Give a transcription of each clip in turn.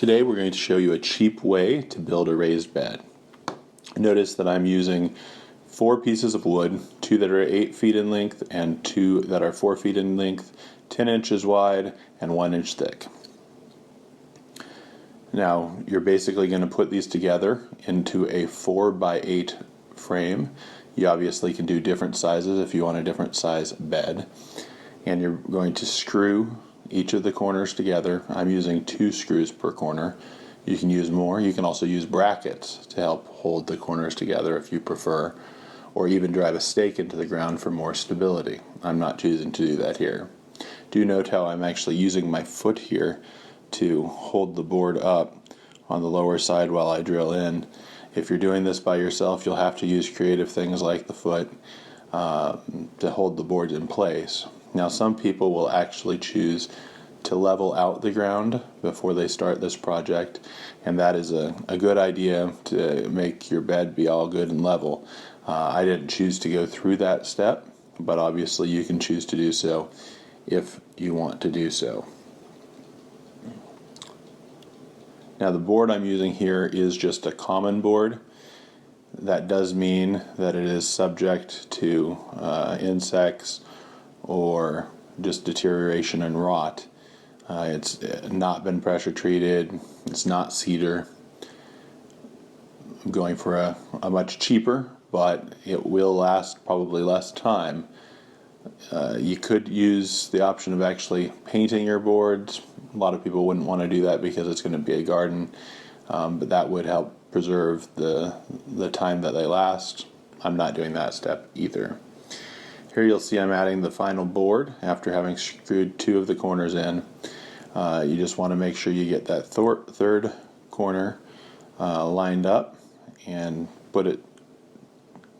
Today we're going to show you a cheap way to build a raised bed. Notice that I'm using 4 pieces of wood, 2 that are 8 feet in length and 2 that are 4 feet in length, 10 inches wide and 1 inch thick. Now you're basically going to put these together into a 4 by 8 frame. You obviously can do different sizes if you want a different size bed. And you're going to screw each of the corners together. I'm using 2 screws per corner. You can use more. You can also use brackets to help hold the corners together if you prefer, or even drive a stake into the ground for more stability. I'm not choosing to do that here. Do note how I'm actually using my foot here to hold the board up on the lower side while I drill in. If you're doing this by yourself, you'll have to use creative things like the foot to hold the board in place. Now, some people will actually choose to level out the ground before they start this project, and that is a good idea to make your bed be all good and level. I didn't choose to go through that step, but obviously you can choose to do so if you want to do so. Now, the board I'm using here is just a common board. That does mean that it is subject to insects or just deterioration and rot. It's not been pressure treated. It's not cedar. I'm going for a much cheaper, but it will last probably less time. You could use the option of actually painting your boards. A lot of people wouldn't want to do that because it's going to be a garden, but that would help preserve the time that they last. I'm not doing that step either. Here you'll see I'm adding the final board after having screwed 2 of the corners in. You just want to make sure you get that third corner lined up and put it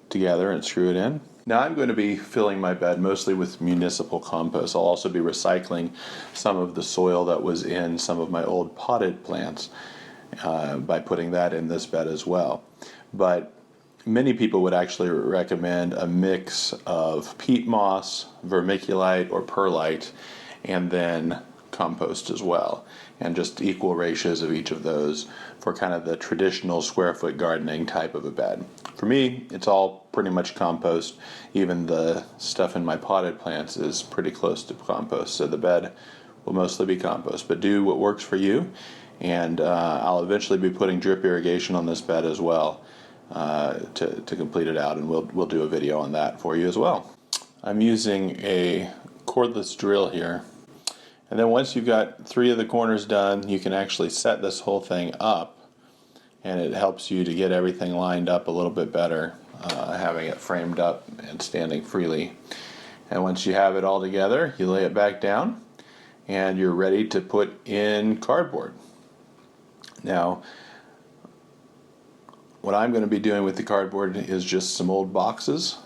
together and screw it in. Now I'm going to be filling my bed mostly with municipal compost. I'll also be recycling some of the soil that was in some of my old potted plants by putting that in this bed as well. But many people would actually recommend a mix of peat moss, vermiculite, or perlite, and then compost as well, and just equal ratios of each of those for kind of the traditional square foot gardening type of a bed. For me, it's all pretty much compost. Even the stuff in my potted plants is pretty close to compost, so the bed will mostly be compost. But do what works for you, and I'll eventually be putting drip irrigation on this bed as well to complete it out, and we'll do a video on that for you as well. I'm using a cordless drill here, and then once you've got 3 of the corners done, you can actually set this whole thing up, and it helps you to get everything lined up a little bit better, having it framed up and standing freely. And once you have it all together, you lay it back down, and you're ready to put in cardboard. Now, what I'm going to be doing with the cardboard is just some old boxes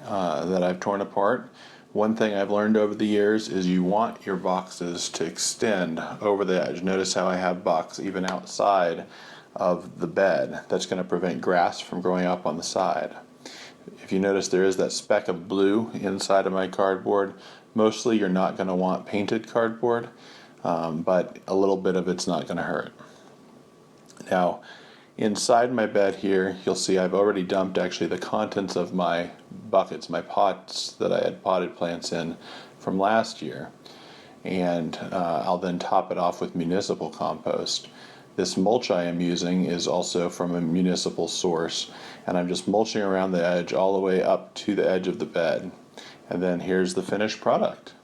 that I've torn apart. One thing I've learned over the years is you want your boxes to extend over the edge. Notice how I have box even outside of the bed. That's going to prevent grass from growing up on the side. If you notice, there is that speck of blue inside of my cardboard. Mostly you're not going to want painted cardboard, but a little bit of it's not going to hurt. Now, inside my bed here, you'll see I've already dumped actually the contents of my buckets, my pots that I had potted plants in from last year. And I'll then top it off with municipal compost. This mulch I am using is also from a municipal source, and I'm just mulching around the edge all the way up to the edge of the bed. And then here's the finished product.